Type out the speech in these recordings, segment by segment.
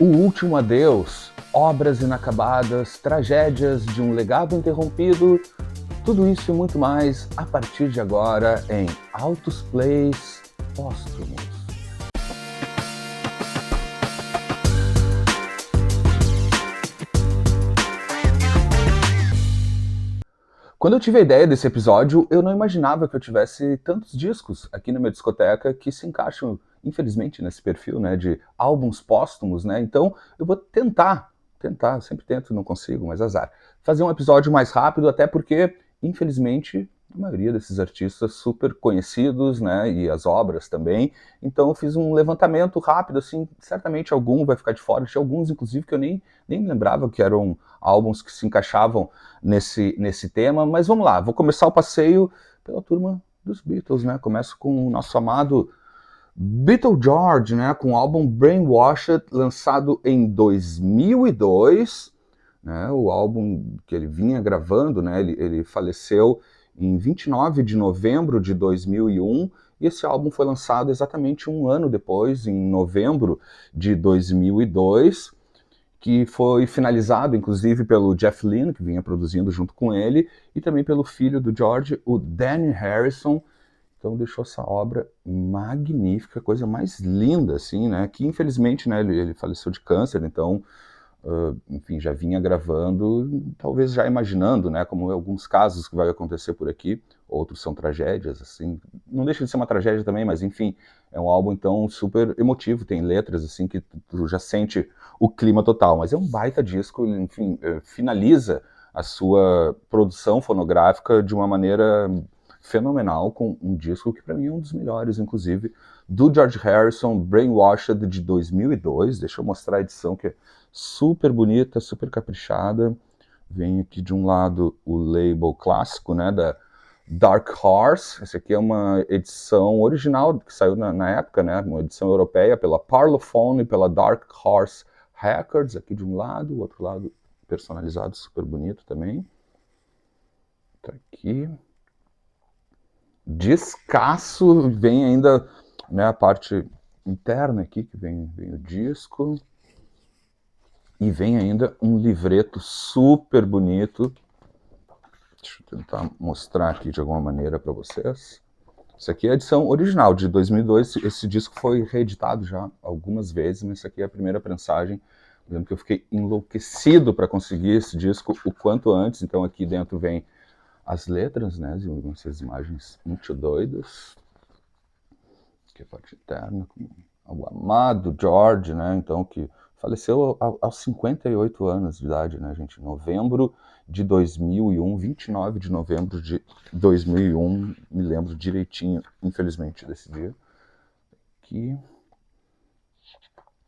O Último Adeus, obras inacabadas, tragédias de um legado interrompido, tudo isso e muito mais a partir de agora em Altos Plays Póstumos. Quando eu tive a ideia desse episódio, eu não imaginava que eu tivesse tantos discos aqui na minha discoteca que se encaixam, infelizmente, nesse perfil, né, de álbuns póstumos, né? Então, eu vou tentar, sempre tento, não consigo, mas azar, fazer um episódio mais rápido, até porque, infelizmente, a maioria desses artistas super conhecidos, né, e as obras também. Então, eu fiz um levantamento rápido, assim, certamente algum vai ficar de fora. Tinha alguns, inclusive, que eu nem me lembrava que eram álbuns que se encaixavam nesse tema, mas vamos lá, vou começar o passeio pela turma dos Beatles, né? Começo com o nosso amado Beatle George, né? Com o álbum Brainwashed, lançado em 2002, né? O álbum que ele vinha gravando, né? Ele faleceu em 29 de novembro de 2001, e esse álbum foi lançado exatamente um ano depois, em novembro de 2002, que foi finalizado, inclusive, pelo Jeff Lynne, que vinha produzindo junto com ele, e também pelo filho do George, o Danny Harrison. Então deixou essa obra magnífica, coisa mais linda, assim, né? Que infelizmente, né, ele faleceu de câncer, então, enfim, já vinha gravando, talvez já imaginando, né, como alguns casos que vai acontecer por aqui, outros são tragédias, assim, não deixa de ser uma tragédia também, mas enfim, é um álbum, então, super emotivo, tem letras, assim, que tu já sente o clima total, mas é um baita disco, enfim, finaliza a sua produção fonográfica de uma maneira fenomenal, com um disco que para mim é um dos melhores, inclusive, do George Harrison, Brainwashed, de 2002, deixa eu mostrar a edição que é super bonita, super caprichada. Vem aqui de um lado o label clássico, né, da Dark Horse. Essa aqui é uma edição original que saiu na época, né, uma edição europeia pela Parlophone e pela Dark Horse Records, aqui de um lado, o outro lado personalizado, super bonito também. Tá aqui. Descasso, vem ainda, né, a parte interna aqui, que vem o disco. E vem ainda um livreto super bonito. Deixa eu tentar mostrar aqui de alguma maneira para vocês. Isso aqui é a edição original de 2002. Esse disco foi reeditado já algumas vezes, mas isso aqui é a primeira prensagem. Eu lembro que eu fiquei enlouquecido para conseguir esse disco o quanto antes. Então aqui dentro vem as letras, né? Essas imagens muito doidas. Aqui é a parte interna, com o amado George, né? Então, que faleceu aos 58 anos de idade, né, gente? Novembro de 2001, 29 de novembro de 2001, me lembro direitinho, infelizmente, desse dia. Aqui.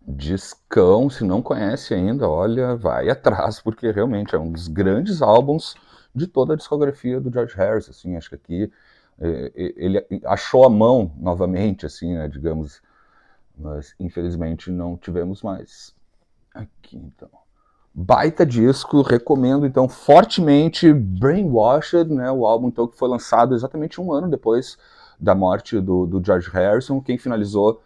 Discão, se não conhece ainda, olha, vai atrás, porque realmente é um dos grandes álbuns de toda a discografia do George Harrison, assim, acho que aqui ele achou a mão novamente, assim, né, digamos, mas infelizmente não tivemos mais. Aqui, então. Baita disco, recomendo então fortemente Brainwashed, né, o álbum então que foi lançado exatamente um ano depois da morte do George Harrison, quem finalizou,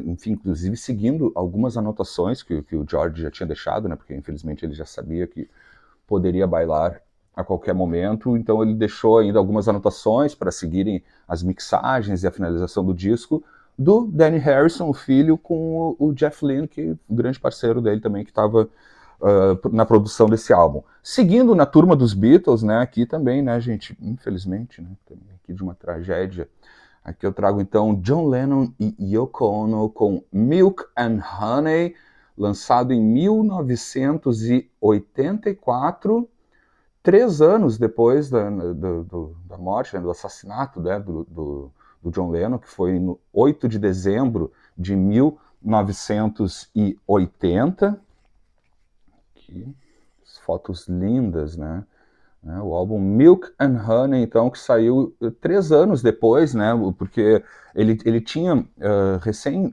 enfim, inclusive seguindo algumas anotações que o George já tinha deixado, né, porque infelizmente ele já sabia que poderia bailar a qualquer momento, então ele deixou ainda algumas anotações para seguirem as mixagens e a finalização do disco, do Danny Harrison, o filho, com o Jeff Lynne, que é o grande parceiro dele também, que estava na produção desse álbum. Seguindo na turma dos Beatles, né, aqui também, né, gente, infelizmente, né, aqui de uma tragédia. Aqui eu trago então John Lennon e Yoko Ono com Milk and Honey, lançado em 1984, 3 anos depois da morte, né, do assassinato, né, do John Lennon, que foi no 8 de dezembro de 1980. Aqui, as fotos lindas, né? O álbum Milk and Honey, então, que saiu 3 anos depois, né? Porque ele tinha recém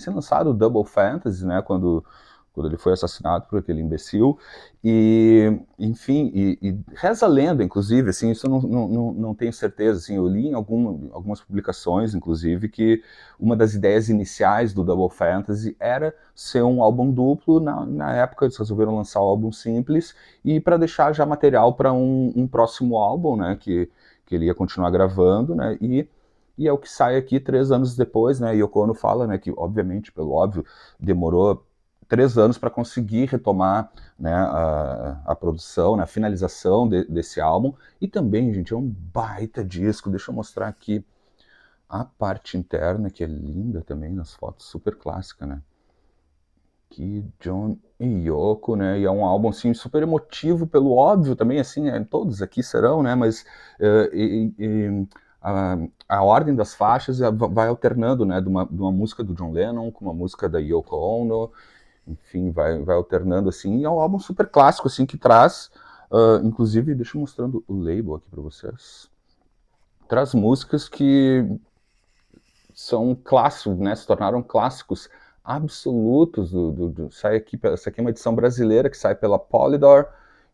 lançado Double Fantasy, né? Quando quando ele foi assassinado por aquele imbecil, e, enfim, e reza a lenda, inclusive, assim, isso eu não tenho certeza, assim, eu li em algumas publicações, inclusive, que uma das ideias iniciais do Double Fantasy era ser um álbum duplo. Na época eles resolveram lançar o álbum simples, e para deixar já material para um próximo álbum, né, que ele ia continuar gravando, né, e é o que sai aqui 3 anos depois, né, Yoko Ono fala, né, que obviamente, pelo óbvio, demorou 3 anos para conseguir retomar, né, a produção, né, a finalização desse álbum. E também, gente, é um baita disco. Deixa eu mostrar aqui a parte interna, que é linda também nas fotos, super clássica, né? Que John e Yoko, né? E é um álbum assim super emotivo, pelo óbvio também, assim, todos aqui serão, né? Mas a, a ordem das faixas vai alternando, né? De uma música do John Lennon com uma música da Yoko Ono, enfim, vai alternando assim. E é um álbum super clássico, assim, que traz, inclusive, deixa eu mostrando o label aqui para vocês. Traz músicas que são clássicos, né? Se tornaram clássicos absolutos sai aqui, essa aqui é uma edição brasileira que sai pela Polydor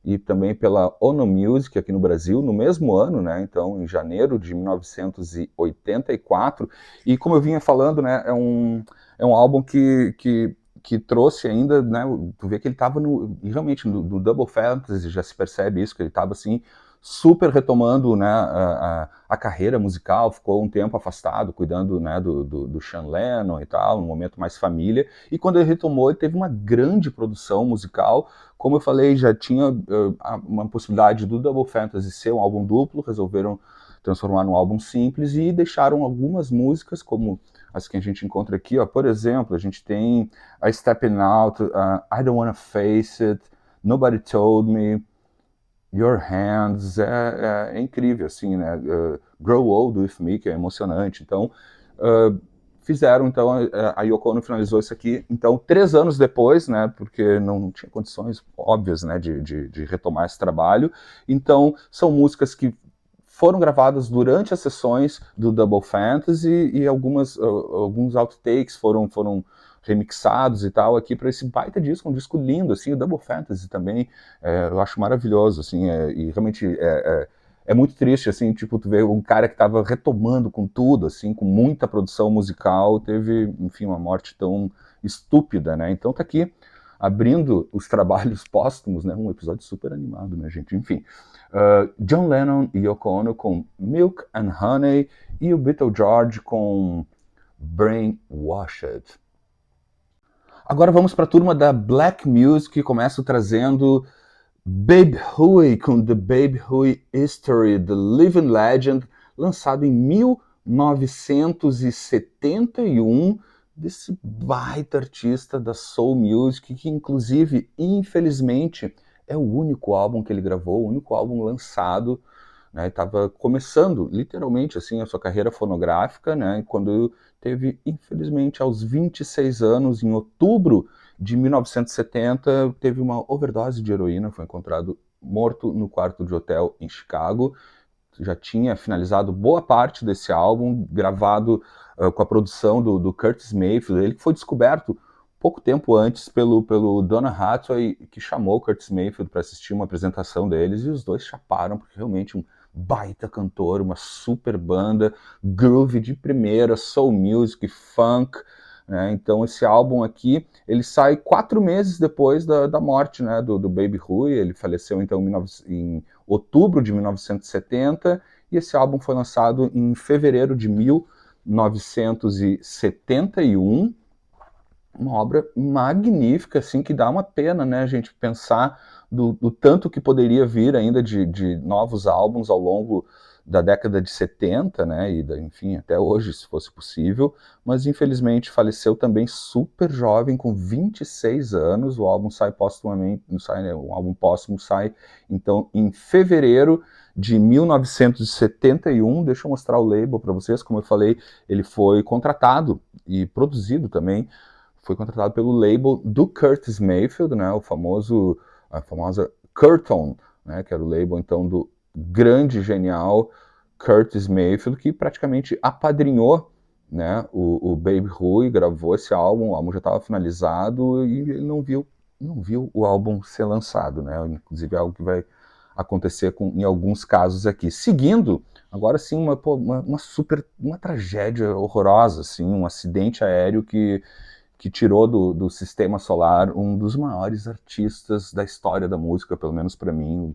e também pela Ono Music aqui no Brasil, no mesmo ano, né? Então, em janeiro de 1984. E como eu vinha falando, né? É um álbum que trouxe ainda, né? Tu vê que ele estava realmente no Double Fantasy, já se percebe isso, que ele estava assim super retomando, né, a carreira musical, ficou um tempo afastado, cuidando, né, do Sean Lennon e tal, um momento mais família, e quando ele retomou, ele teve uma grande produção musical. Como eu falei, já tinha uma possibilidade do Double Fantasy ser um álbum duplo, resolveram transformar num álbum simples e deixaram algumas músicas, como as que a gente encontra aqui, ó. Por exemplo, a gente tem a Stepping Out, I Don't Wanna Face It, Nobody Told Me, Your Hands, é incrível, assim, né? Grow Old With Me, que é emocionante. Então, fizeram, então, a Yoko Ono finalizou isso aqui, então, 3 anos depois, né? Porque não tinha condições óbvias, né? De retomar esse trabalho. Então, são músicas que foram gravadas durante as sessões do Double Fantasy e alguns outtakes foram remixados e tal aqui para esse baita disco, um disco lindo, assim. O Double Fantasy também eu acho maravilhoso, assim, e realmente é muito triste, assim, tipo, tu vê um cara que estava retomando com tudo, assim, com muita produção musical, teve, enfim, uma morte tão estúpida, né? Então tá aqui, abrindo os trabalhos póstumos, né? Um episódio super animado, né, gente? Enfim, John Lennon e Yoko Ono com Milk and Honey e o Beatle George com Brainwashed. Agora vamos para a turma da Black Music, que começa trazendo Babe Huey com The Babe Huey History, The Living Legend, lançado em 1971, desse baita artista da Soul Music, que inclusive, infelizmente, é o único álbum que ele gravou, o único álbum lançado, né? Estava começando, literalmente, assim, a sua carreira fonográfica, né? Quando teve, infelizmente, aos 26 anos, em outubro de 1970, teve uma overdose de heroína, foi encontrado morto no quarto de hotel em Chicago. Já tinha finalizado boa parte desse álbum, gravado com a produção do Curtis Mayfield, ele que foi descoberto pouco tempo antes pelo Donna Hathaway, que chamou o Curtis Mayfield para assistir uma apresentação deles, e os dois chaparam, porque realmente um baita cantor, uma super banda, groove de primeira, soul music, funk, né? Então esse álbum aqui, ele sai 4 meses depois da morte, né, do Baby Huey. Ele faleceu então em outubro de 1970, e esse álbum foi lançado em fevereiro de 1971, uma obra magnífica, assim, que dá uma pena, né, a gente pensar do tanto que poderia vir ainda de novos álbuns ao longo da década de 70, né, e enfim, até hoje, se fosse possível, mas infelizmente faleceu também super jovem, com 26 anos, o álbum sai póstumamente, né, o álbum póstumo sai, então, em fevereiro de 1971, deixa eu mostrar o label para vocês, como eu falei, ele foi contratado e produzido também, foi contratado pelo label do Curtis Mayfield, né, a famosa Curton, né, que era o label então do grande, genial Curtis Mayfield, que praticamente apadrinhou né? O Baby Rui gravou esse álbum, o álbum já estava finalizado e ele não viu o álbum ser lançado, né? Inclusive é algo que vai acontecer em alguns casos aqui. Seguindo, agora sim, uma tragédia horrorosa, assim, um acidente aéreo que tirou do sistema solar um dos maiores artistas da história da música, pelo menos para mim, um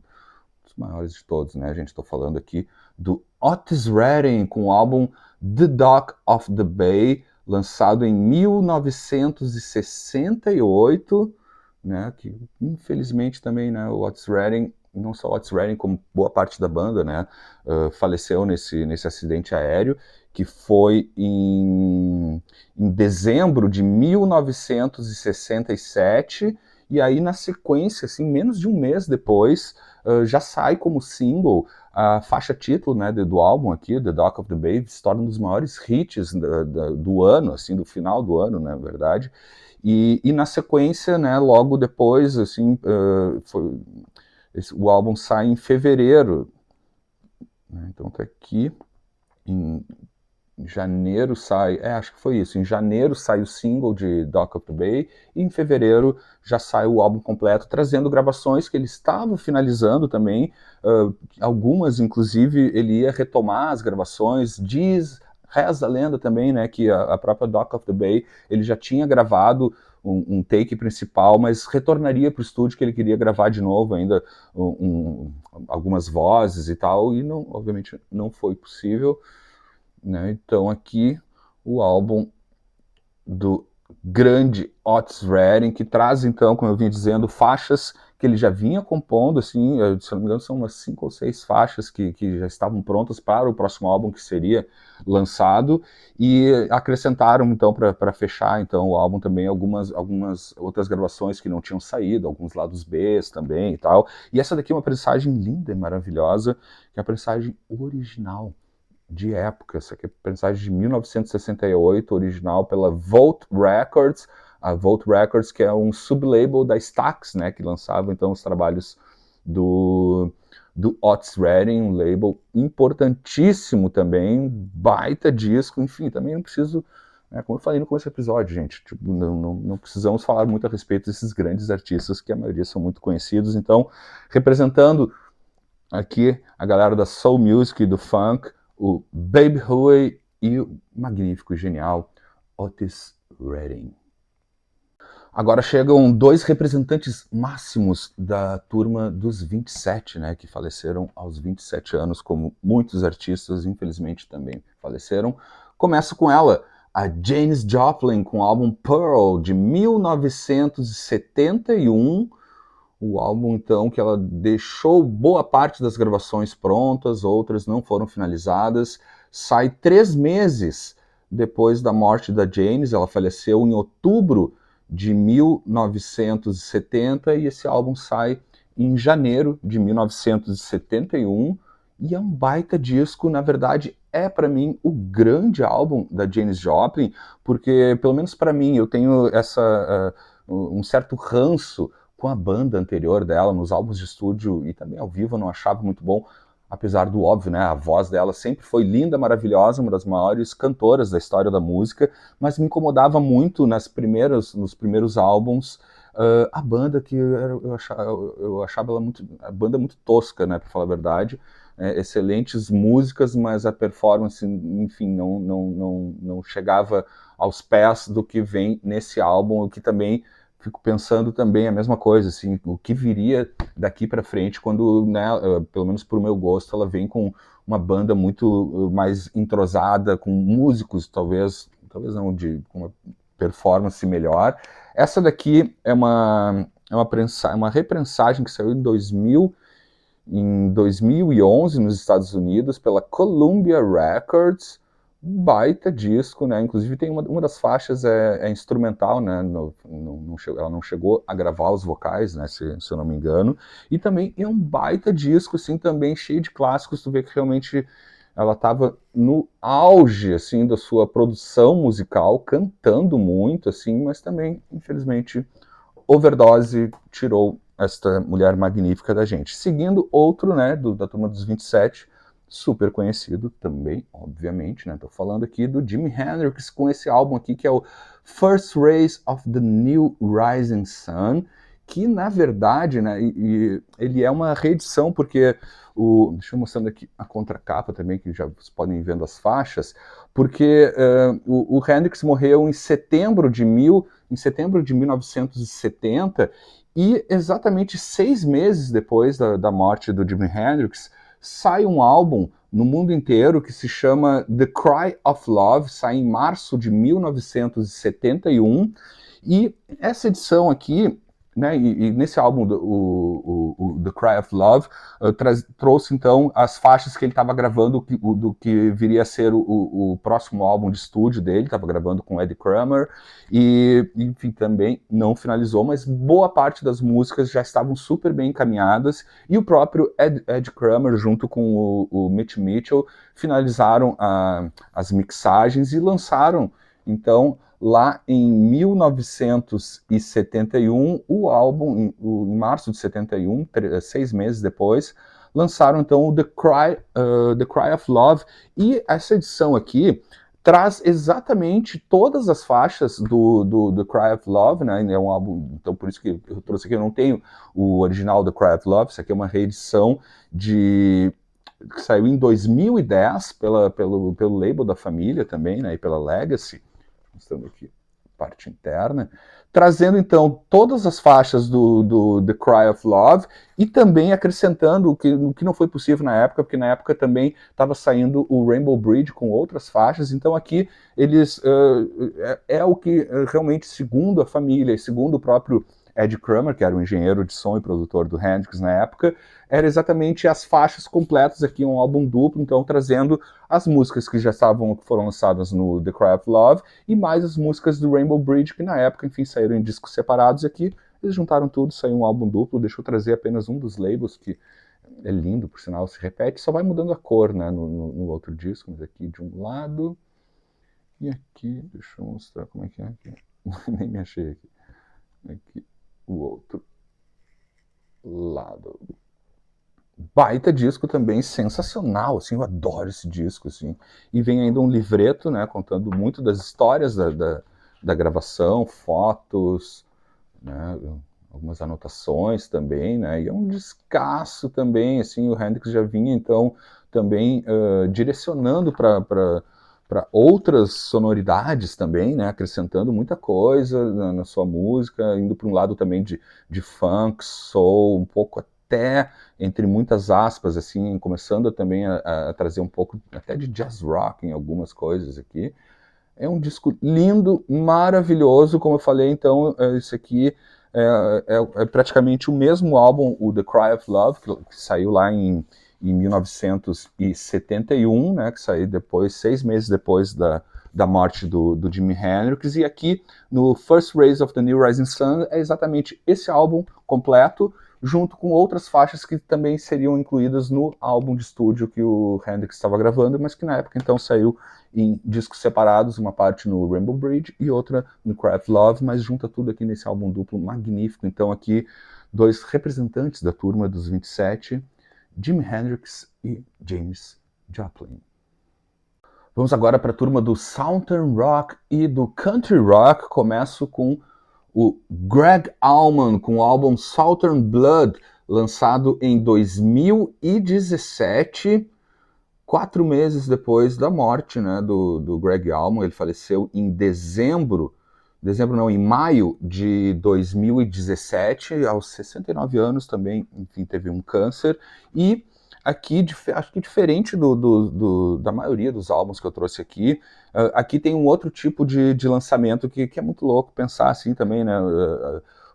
dos maiores de todos, né? A gente está falando aqui do Otis Redding, com o álbum The Dock of the Bay, lançado em 1968, né? Que infelizmente também, né? O Otis Redding, não só o Otis Redding, como boa parte da banda, né? Faleceu nesse acidente aéreo, que foi em dezembro de 1967, e aí na sequência, assim, menos de um mês depois, já sai como single a faixa título, né, do álbum aqui, The Dock of the Bay, se torna um dos maiores hits do ano, assim, do final do ano, né, na verdade. E na sequência, né, logo depois, assim, o álbum sai em fevereiro, né, então tá aqui, em janeiro sai, acho que foi isso, em janeiro sai o single de Dock of the Bay, e em fevereiro já sai o álbum completo, trazendo gravações que ele estava finalizando também, algumas, inclusive, ele ia retomar as gravações, reza a lenda também, né, que a própria Dock of the Bay, ele já tinha gravado um take principal, mas retornaria para o estúdio que ele queria gravar de novo ainda algumas vozes e tal, e não, obviamente não foi possível, né? Então aqui o álbum do grande Otis Redding, que traz então, como eu vinha dizendo, faixas que ele já vinha compondo, assim, se não me engano são umas 5 ou 6 faixas que já estavam prontas para o próximo álbum que seria lançado, e acrescentaram então para fechar então o álbum também algumas outras gravações que não tinham saído, alguns lados B também e tal, e essa daqui é uma prensagem linda e maravilhosa, que é a prensagem original de época. Essa aqui é a mensagem de 1968, original pela Volt Records. A Volt Records, que é um sublabel da Stax, né, que lançava então os trabalhos do Otis Redding, um label importantíssimo também, baita disco, enfim, também não preciso, né, como eu falei no começo do episódio, gente, tipo, não precisamos falar muito a respeito desses grandes artistas, que a maioria são muito conhecidos. Então, representando aqui a galera da Soul Music e do Funk, o Baby Huey e o magnífico e genial Otis Redding. Agora chegam dois representantes máximos da turma dos 27, né, que faleceram aos 27 anos, como muitos artistas, infelizmente, também faleceram. Começo com ela, a Janis Joplin, com o álbum Pearl, de 1971, o álbum, então, que ela deixou boa parte das gravações prontas, outras não foram finalizadas. Sai 3 meses depois da morte da Janis, ela faleceu em outubro de 1970, e esse álbum sai em janeiro de 1971, e é um baita disco. Na verdade, é para mim o grande álbum da Janis Joplin, porque, pelo menos para mim, eu tenho um certo ranço com a banda anterior dela, nos álbuns de estúdio e também ao vivo, eu não achava muito bom, apesar do óbvio, né? A voz dela sempre foi linda, maravilhosa, uma das maiores cantoras da história da música, mas me incomodava muito nos primeiros álbuns, a banda, que eu achava ela a banda muito tosca, né? Para falar a verdade. Excelentes músicas, mas a performance, enfim, não chegava aos pés do que vem nesse álbum, o que também fico pensando também a mesma coisa, assim, o que viria daqui para frente quando, né, pelo menos pro meu gosto, ela vem com uma banda muito mais entrosada, com músicos, talvez não, com uma performance melhor. Essa daqui é uma reprensagem que saiu em 2011 nos Estados Unidos pela Columbia Records, baita disco, né? Inclusive tem uma das faixas é instrumental, né? Ela não chegou a gravar os vocais, né? Se eu não me engano. E também é um baita disco, assim, também cheio de clássicos. Tu vê que realmente ela estava no auge, assim, da sua produção musical, cantando muito, assim, mas também, infelizmente, overdose tirou esta mulher magnífica da gente. Seguindo outro, né, da turma dos 27, super conhecido também, obviamente, né? Tô falando aqui do Jimi Hendrix com esse álbum aqui que é o First Rays of the New Rising Sun, que na verdade, né, ele é uma reedição porque deixa eu mostrando aqui a contracapa também, que já vocês podem ir vendo as faixas, porque o Hendrix morreu em setembro de 1970, e exatamente 6 meses depois da morte do Jimi Hendrix, sai um álbum no mundo inteiro que se chama The Cry of Love, sai em março de 1971, e essa edição aqui, né, e nesse álbum, o The Cry of Love, trouxe então as faixas que ele estava gravando do que viria a ser o próximo álbum de estúdio dele, estava gravando com Eddie Kramer, e enfim, também não finalizou, mas boa parte das músicas já estavam super bem encaminhadas, e o próprio Ed Kramer, junto com o Mitch Mitchell, finalizaram as mixagens e lançaram, então, lá em 1971, o álbum, em março de 71, 6 meses depois, lançaram então o The Cry of Love, e essa edição aqui traz exatamente todas as faixas do The Cry of Love, né? É um álbum, então por isso que eu trouxe aqui, eu não tenho o original The Cry of Love, isso aqui é uma reedição que saiu em 2010 pelo label da família também, né? E pela Legacy, mostrando aqui a parte interna, trazendo então todas as faixas do The Cry of Love e também acrescentando o que não foi possível na época, porque na época também estava saindo o Rainbow Bridge com outras faixas, então aqui eles é o que realmente, segundo a família e segundo o próprio Ed Kramer, que era o engenheiro de som e produtor do Hendrix na época, era exatamente as faixas completas aqui, um álbum duplo, então trazendo as músicas que foram lançadas no The Cry of Love e mais as músicas do Rainbow Bridge, que na época, enfim, saíram em discos separados aqui. Eles juntaram tudo, saiu um álbum duplo. Deixa eu trazer apenas um dos labels, que é lindo, por sinal, se repete, só vai mudando a cor, né, no outro disco, mas aqui de um lado, e aqui, deixa eu mostrar como é que é aqui. Nem me achei aqui. Aqui, o outro lado. Baita disco também, sensacional, assim, eu adoro esse disco, assim. E vem ainda um livreto, né, contando muito das histórias da gravação, fotos, né, algumas anotações também, né, e é um descasso também, assim, o Hendrix já vinha, então, também direcionando para outras sonoridades também, né, acrescentando muita coisa na sua música, indo para um lado também de funk, soul, um pouco até, entre muitas aspas, assim, começando também a trazer um pouco até de jazz rock em algumas coisas aqui. É um disco lindo, maravilhoso, como eu falei, então, esse aqui é praticamente o mesmo álbum, o The Cry of Love, que saiu lá em 1971, né, que saiu depois, 6 meses depois da morte do Jimi Hendrix, e aqui no First Rays of the New Rising Sun é exatamente esse álbum completo, junto com outras faixas que também seriam incluídas no álbum de estúdio que o Hendrix estava gravando, mas que na época então saiu em discos separados, uma parte no Rainbow Bridge e outra no Cry of Love, mas junta tudo aqui nesse álbum duplo magnífico. Então aqui, dois representantes da turma dos 27, Jimi Hendrix e Janis Joplin. Vamos agora para a turma do Southern Rock e do Country Rock. Começo com o Greg Allman, com o álbum Southern Blood, lançado em 2017, 4 meses depois da morte, né, do Greg Allman. Ele faleceu em em maio de 2017, aos 69 anos também, enfim, teve um câncer. E aqui, acho que diferente da maioria dos álbuns que eu trouxe aqui, aqui tem um outro tipo de lançamento que é muito louco pensar assim também, né?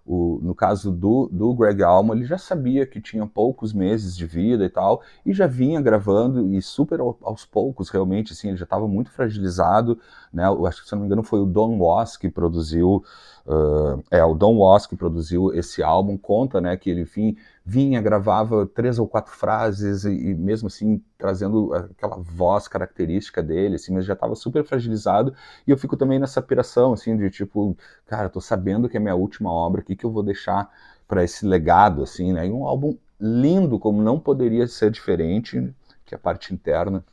No caso do Greg Allman, ele já sabia que tinha poucos meses de vida e tal, e já vinha gravando, e super aos poucos, realmente, assim, ele já estava muito fragilizado, né? Eu acho que, se não me engano, foi o Don Was que produziu, o Don Was que produziu esse álbum, conta, né, que ele, enfim, vinha, gravava 3 ou 4 frases, e mesmo assim, trazendo aquela voz característica dele, assim, mas já estava super fragilizado, e eu fico também nessa piração, assim, de tipo, cara, tô sabendo que é minha última obra, o que eu vou deixar para esse legado, assim, né? E um álbum lindo, como não poderia ser diferente, que é a parte interna,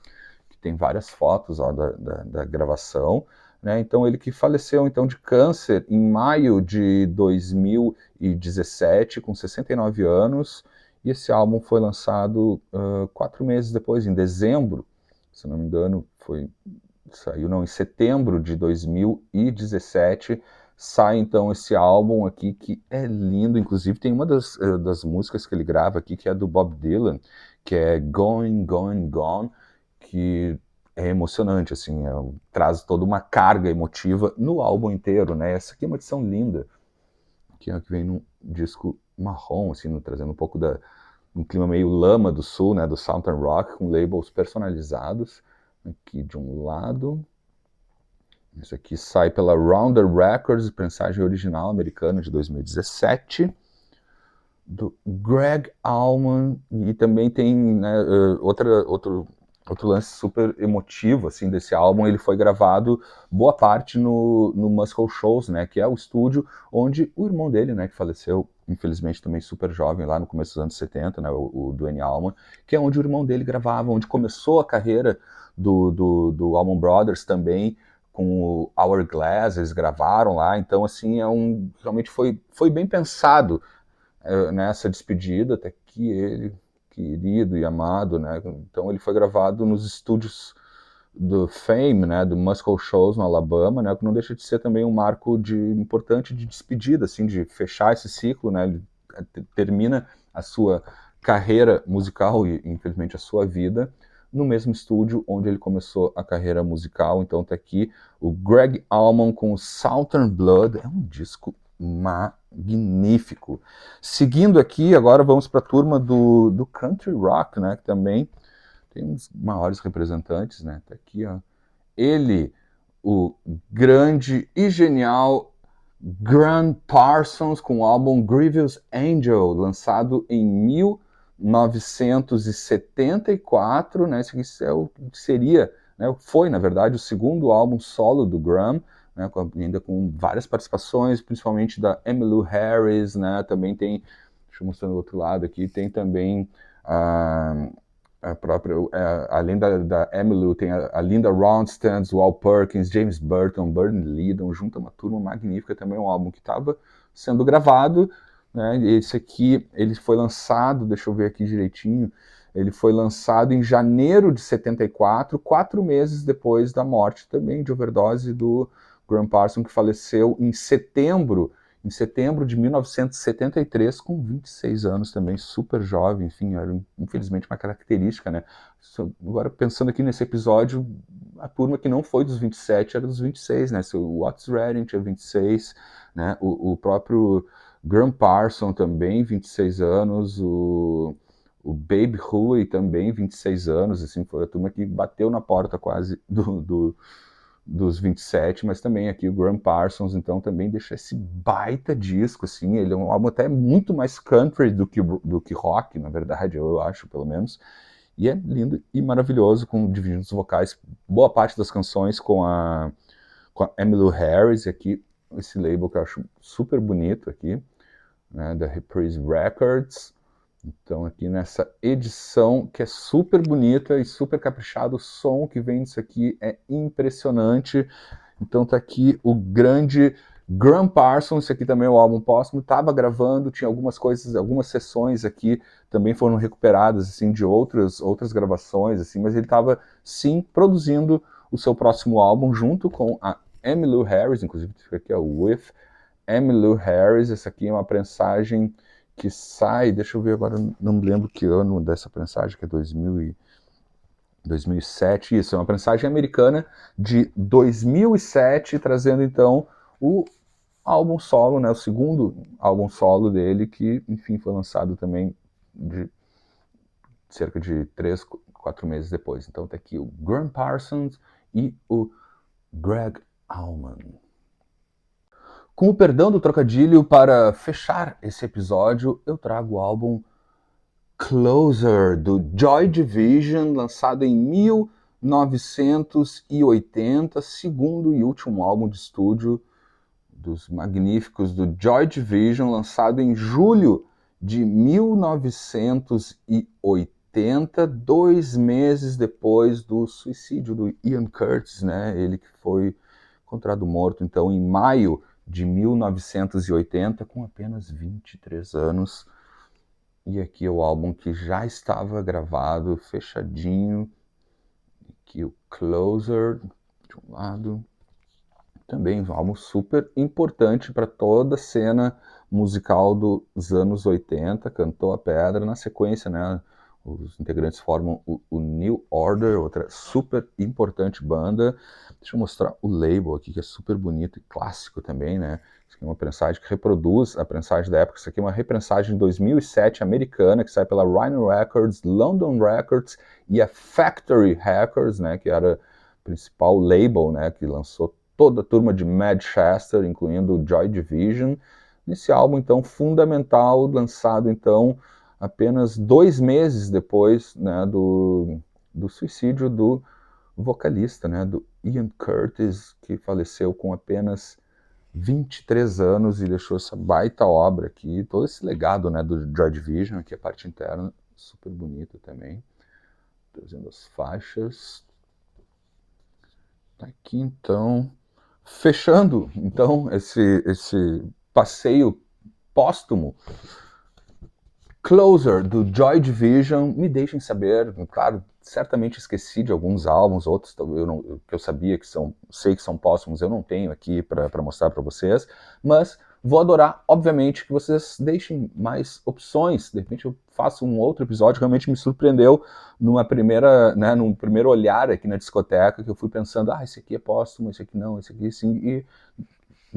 que tem várias fotos ó, da gravação, né? Então ele que faleceu então de câncer em maio de 2017, com 69 anos, e esse álbum foi lançado 4 meses depois, em dezembro, se não me engano, saiu não, em setembro de 2017, sai então esse álbum aqui que é lindo, inclusive tem uma das músicas que ele grava aqui, que é do Bob Dylan, que é Going, Going, Gone, que é emocionante, assim, traz toda uma carga emotiva no álbum inteiro, né? Essa aqui é uma edição linda, que vem num disco marrom, assim, trazendo um pouco um clima meio lama do sul, né, do Southern Rock, com labels personalizados, aqui de um lado. Isso aqui sai pela Rounder Records, prensagem original americana de 2017, do Greg Allman, e também tem, né, outro lance super emotivo assim, desse álbum. Ele foi gravado boa parte no Muscle Shoals, né, que é o estúdio onde o irmão dele, né, que faleceu infelizmente também super jovem, lá no começo dos anos 70, né, o Duane Allman, que é onde o irmão dele gravava, onde começou a carreira do Allman Brothers também, com o Hourglass, eles gravaram lá. Então assim, realmente foi bem pensado nessa despedida, até que ele, querido e amado, né? Então ele foi gravado nos estúdios do Fame, né, do Muscle Shoals no Alabama, né, que não deixa de ser também um marco importante de despedida, assim, de fechar esse ciclo, né? Ele termina a sua carreira musical e infelizmente a sua vida no mesmo estúdio onde ele começou a carreira musical. Então tá aqui o Greg Allman com o Southern Blood, é um disco magnífico. Seguindo aqui, agora vamos para a turma do country rock, né, que também tem uns maiores representantes, né, tá aqui, ó, ele, o grande e genial Gram Parsons, com o álbum Grievous Angel, lançado em 1974, né, esse é o que seria, né, foi, na verdade, o segundo álbum solo do Gram, né, ainda com várias participações, principalmente da Emmylou Harris, né, também tem, deixa eu mostrar do outro lado aqui, tem também a própria, além da Emmylou, tem a Linda Ronstadt, Wal Perkins, James Burton, Bernie Leadon, junto a uma turma magnífica, também um álbum que estava sendo gravado, né, esse aqui, ele foi lançado, deixa eu ver aqui direitinho, ele foi lançado em janeiro de 74, 4 meses depois da morte também de overdose do Gram Parsons, que faleceu em setembro de 1973, com 26 anos também, super jovem, enfim, era infelizmente uma característica, né? Agora, pensando aqui nesse episódio, a turma que não foi dos 27 era dos 26, né? O Otis Redding tinha 26, né? O próprio Gram Parsons também, 26 anos, o Babe Huey também, 26 anos, assim, foi a turma que bateu na porta quase dos 27, mas também aqui o Gram Parsons, então também deixa esse baita disco, assim, ele é um álbum até muito mais country do que rock, na verdade, eu acho, pelo menos, e é lindo e maravilhoso, com divididos vocais, boa parte das canções com a Emmylou Harris, aqui, esse label que eu acho super bonito aqui, né, da Reprise Records. Então aqui nessa edição que é super bonita e super caprichada, o som que vem disso aqui é impressionante. Então tá aqui o grande Gram Parsons, esse aqui também é o álbum póstumo, estava gravando, tinha algumas coisas, algumas sessões aqui também foram recuperadas assim de outras gravações, assim, mas ele estava sim produzindo o seu próximo álbum junto com a Emmylou Harris, inclusive fica aqui With Emmylou Harris. Essa aqui é uma prensagem que sai, deixa eu ver agora, não me lembro que ano dessa prensagem, que é 2007, isso, é uma prensagem americana de 2007, trazendo então o álbum solo, né, o segundo álbum solo dele, que, enfim, foi lançado também de cerca de 3, 4 meses depois. Então tá aqui o Gram Parsons e o Greg Allman. Com o perdão do trocadilho, para fechar esse episódio, eu trago o álbum Closer, do Joy Division, lançado em 1980, segundo e último álbum de estúdio dos magníficos do Joy Division, lançado em julho de 1980. 80, 2 meses depois do suicídio do Ian Curtis, né? Ele que foi encontrado morto, então, em maio de 1980, com apenas 23 anos. E aqui é o álbum que já estava gravado, fechadinho. Aqui o Closer, de um lado. Também um álbum super importante para toda a cena musical dos anos 80, cantou a pedra. Na sequência, né, os integrantes formam o New Order, outra super importante banda. Deixa eu mostrar o label aqui, que é super bonito e clássico também, né? Isso aqui é uma prensagem que reproduz a prensagem da época. Isso aqui é uma reprensagem de 2007 americana, que sai pela Rhino Records, London Records e a Factory Records, né, que era o principal label, né, que lançou toda a turma de Manchester, incluindo o Joy Division, nesse álbum, então, fundamental, lançado, então, apenas 2 meses depois, né, do suicídio do vocalista, né, do Ian Curtis, que faleceu com apenas 23 anos e deixou essa baita obra aqui, todo esse legado, né, do Joy Division, aqui a parte interna, super bonita também, trazendo as faixas. Tá aqui, então, fechando, então, esse passeio póstumo, Closer, do Joy Division. Me deixem saber, claro, certamente esqueci de alguns álbuns, outros que eu sabia que sei que são póstumos, eu não tenho aqui para mostrar para vocês, mas vou adorar, obviamente, que vocês deixem mais opções. De repente eu faço um outro episódio, realmente me surpreendeu num primeiro olhar aqui na discoteca, que eu fui pensando, esse aqui é póstumo, esse aqui não, esse aqui sim, e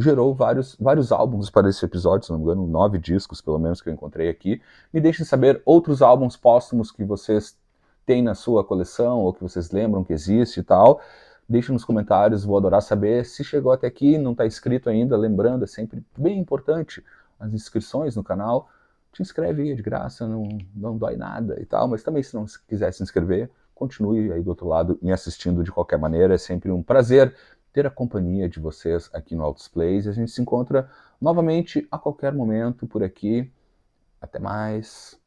gerou vários álbuns para esse episódio, se não me engano, 9 discos, pelo menos, que eu encontrei aqui. Me deixem saber outros álbuns póstumos que vocês têm na sua coleção, ou que vocês lembram que existe e tal. Deixem nos comentários, vou adorar saber. Se chegou até aqui e não está inscrito ainda, lembrando, é sempre bem importante as inscrições no canal. Te inscreve aí, é de graça, não dói nada e tal, mas também se não quiser se inscrever, continue aí do outro lado me assistindo de qualquer maneira, é sempre um prazer ter a companhia de vocês aqui no Altos Plays. A gente se encontra novamente a qualquer momento por aqui. Até mais.